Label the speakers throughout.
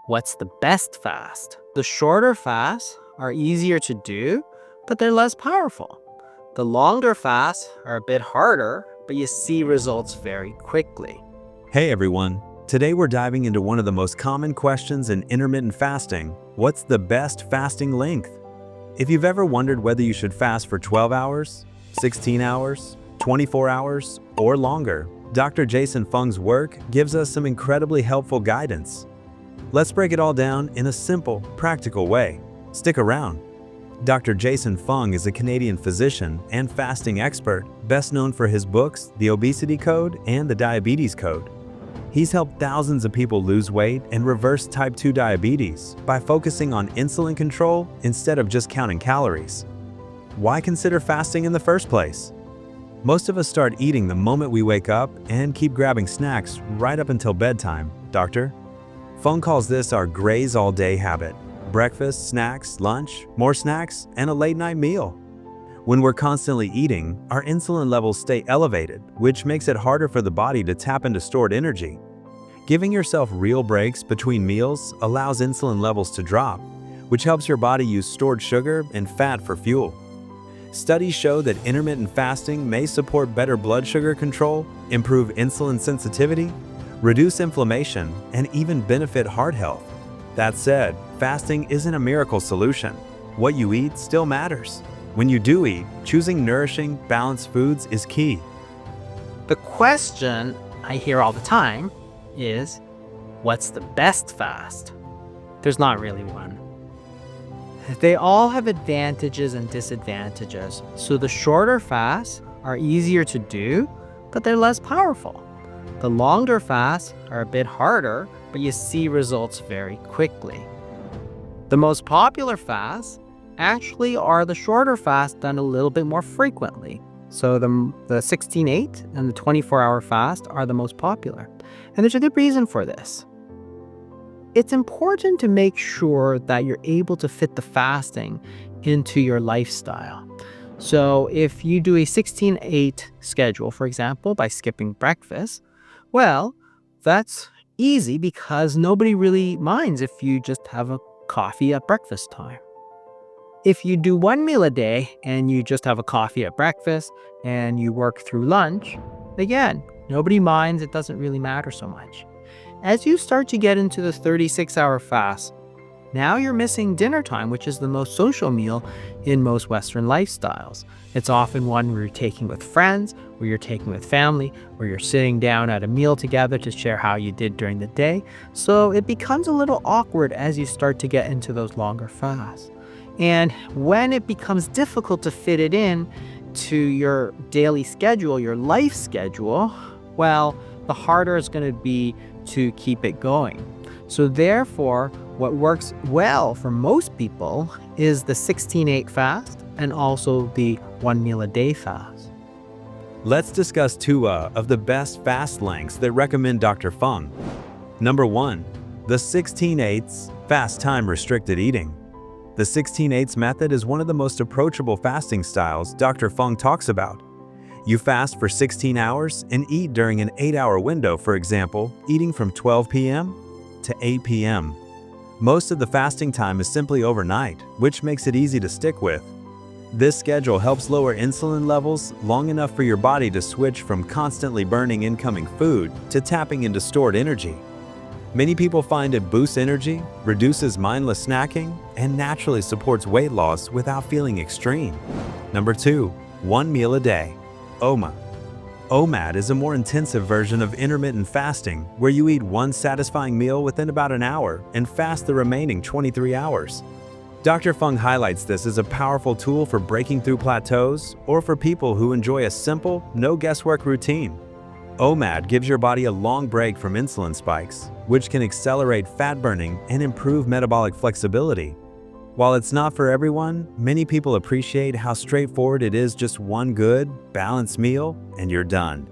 Speaker 1: What's the best fast? The shorter fasts are easier to do, but they're less powerful. The longer fasts are a bit harder, but you see results very quickly.
Speaker 2: Hey everyone! Today we're diving into one of the most common questions in intermittent fasting. What's the best fasting length? If you've ever wondered whether you should fast for 12 hours, 16 hours, 24 hours, or longer, Dr. Jason Fung's work gives us some incredibly helpful guidance. Let's break it all down in a simple, practical way. Stick around. Dr. Jason Fung is a Canadian physician and fasting expert, best known for his books, The Obesity Code and The Diabetes Code. He's helped thousands of people lose weight and reverse type 2 diabetes by focusing on insulin control instead of just counting calories. Why consider fasting in the first place? Most of us start eating the moment we wake up and keep grabbing snacks right up until bedtime, Doctor. Fung calls this our graze all day habit. Breakfast, snacks, lunch, more snacks, and a late night meal. When we're constantly eating, our insulin levels stay elevated, which makes it harder for the body to tap into stored energy. Giving yourself real breaks between meals allows insulin levels to drop, which helps your body use stored sugar and fat for fuel. Studies show that intermittent fasting may support better blood sugar control, improve insulin sensitivity, reduce inflammation, and even benefit heart health. That said, fasting isn't a miracle solution. What you eat still matters. When you do eat, choosing nourishing, balanced foods is key.
Speaker 1: The question I hear all the time is, what's the best fast? There's not really one. They all have advantages and disadvantages, so the shorter fasts are easier to do, but they're less powerful. The longer fasts are a bit harder, but you see results very quickly. The most popular fasts actually are the shorter fasts done a little bit more frequently. So the 16-8 and the 24-hour fast are the most popular. And there's a good reason for this. It's important to make sure that you're able to fit the fasting into your lifestyle. So if you do a 16-8 schedule, for example, by skipping breakfast, well, that's easy because nobody really minds if you just have a coffee at breakfast time. If you do one meal a day and you just have a coffee at breakfast and you work through lunch, again, nobody minds, it doesn't really matter so much. As you start to get into the 36-hour fast, now you're missing dinner time, which is the most social meal in most Western lifestyles. It's often one where you're taking with friends, where you're taking with family, where you're sitting down at a meal together to share how you did during the day. So it becomes a little awkward as you start to get into those longer fasts. And when it becomes difficult to fit it in to your daily schedule, your life schedule, well, the harder it's going to be to keep it going. So therefore, what works well for most people is the 16-8 fast and also the 1 meal a day fast.
Speaker 2: Let's discuss two of the best fast lengths that recommend Dr. Fung. Number 1. The 16-8 fast time restricted eating. The 16-8 method is one of the most approachable fasting styles Dr. Fung talks about. You fast for 16 hours and eat during an 8-hour window, for example, eating from 12 p.m. to 8 p.m. Most of the fasting time is simply overnight, which makes it easy to stick with. This schedule helps lower insulin levels long enough for your body to switch from constantly burning incoming food to tapping into stored energy. Many people find it boosts energy, reduces mindless snacking, and naturally supports weight loss without feeling extreme. Number 2. 1 meal a day. OMAD. OMAD is a more intensive version of intermittent fasting where you eat one satisfying meal within about an hour and fast the remaining 23 hours. Dr. Fung highlights this as a powerful tool for breaking through plateaus or for people who enjoy a simple, no guesswork routine. OMAD gives your body a long break from insulin spikes, which can accelerate fat burning and improve metabolic flexibility. While it's not for everyone, many people appreciate how straightforward it is: just one good, balanced meal, and you're done.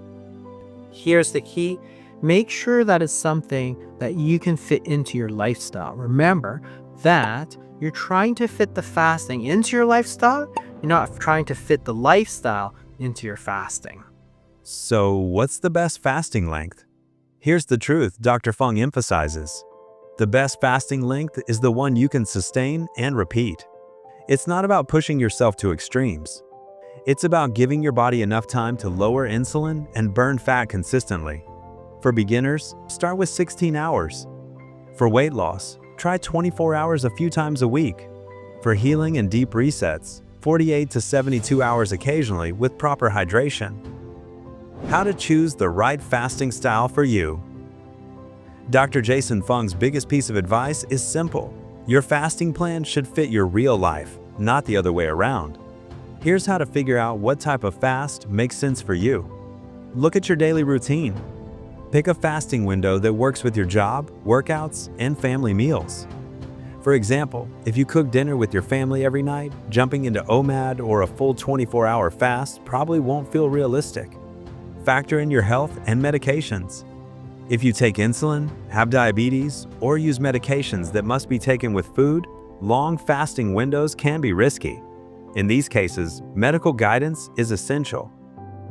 Speaker 1: Here's the key. Make sure that it's something that you can fit into your lifestyle. Remember that you're trying to fit the fasting into your lifestyle. You're not trying to fit the lifestyle into your fasting.
Speaker 2: So what's the best fasting length? Here's the truth Dr. Fung emphasizes. The best fasting length is the one you can sustain and repeat. It's not about pushing yourself to extremes. It's about giving your body enough time to lower insulin and burn fat consistently. For beginners, start with 16 hours. For weight loss, try 24 hours a few times a week. For healing and deep resets, 48 to 72 hours occasionally with proper hydration. How to choose the right fasting style for you. Dr. Jason Fung's biggest piece of advice is simple. Your fasting plan should fit your real life, not the other way around. Here's how to figure out what type of fast makes sense for you. Look at your daily routine. Pick a fasting window that works with your job, workouts, and family meals. For example, if you cook dinner with your family every night, jumping into OMAD or a full 24-hour fast probably won't feel realistic. Factor in your health and medications. If you take insulin, have diabetes, or use medications that must be taken with food, long fasting windows can be risky. In these cases, medical guidance is essential.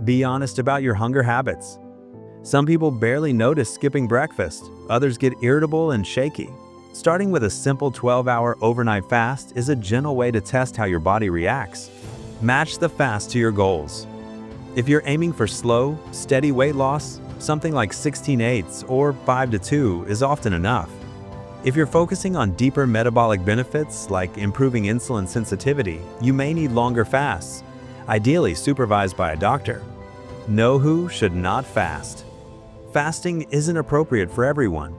Speaker 2: Be honest about your hunger habits. Some people barely notice skipping breakfast, others get irritable and shaky. Starting with a simple 12-hour overnight fast is a gentle way to test how your body reacts. Match the fast to your goals. If you're aiming for slow, steady weight loss, something like 16/8 or 5-2 is often enough. If you're focusing on deeper metabolic benefits like improving insulin sensitivity, you may need longer fasts, ideally supervised by a doctor. Know who should not fast. Fasting isn't appropriate for everyone.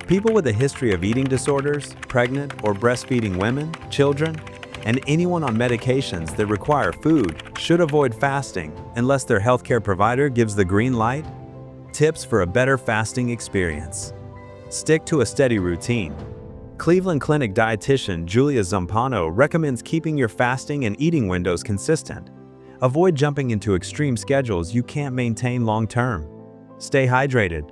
Speaker 2: People with a history of eating disorders, pregnant or breastfeeding women, children, and anyone on medications that require food should avoid fasting unless their healthcare provider gives the green light. Tips for a better fasting experience. Stick to a steady routine. Cleveland Clinic dietitian Julia Zampano recommends keeping your fasting and eating windows consistent. Avoid jumping into extreme schedules you can't maintain long-term. Stay hydrated.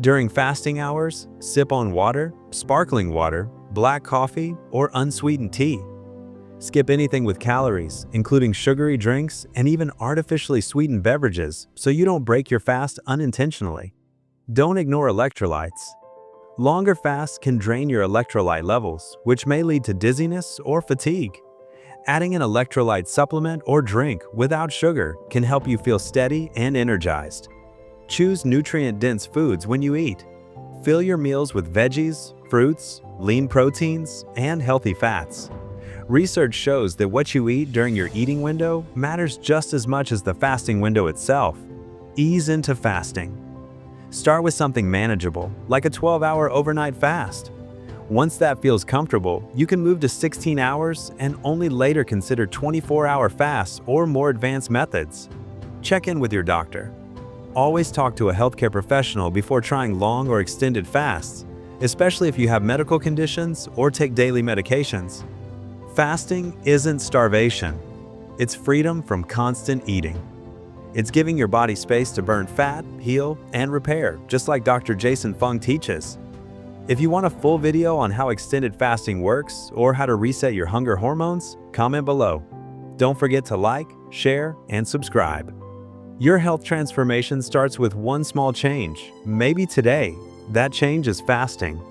Speaker 2: During fasting hours, sip on water, sparkling water, black coffee, or unsweetened tea. Skip anything with calories, including sugary drinks and even artificially sweetened beverages, so you don't break your fast unintentionally. Don't ignore electrolytes. Longer fasts can drain your electrolyte levels, which may lead to dizziness or fatigue. Adding an electrolyte supplement or drink without sugar can help you feel steady and energized. Choose nutrient-dense foods when you eat. Fill your meals with veggies, fruits, lean proteins, and healthy fats. Research shows that what you eat during your eating window matters just as much as the fasting window itself. Ease into fasting. Start with something manageable, like a 12-hour overnight fast. Once that feels comfortable, you can move to 16 hours and only later consider 24-hour fasts or more advanced methods. Check in with your doctor. Always talk to a healthcare professional before trying long or extended fasts, especially if you have medical conditions or take daily medications. Fasting isn't starvation. It's freedom from constant eating. It's giving your body space to burn fat, heal, and repair, just like Dr. Jason Fung teaches. If you want a full video on how extended fasting works or how to reset your hunger hormones, comment below. Don't forget to like, share, and subscribe. Your health transformation starts with one small change. Maybe today, that change is fasting.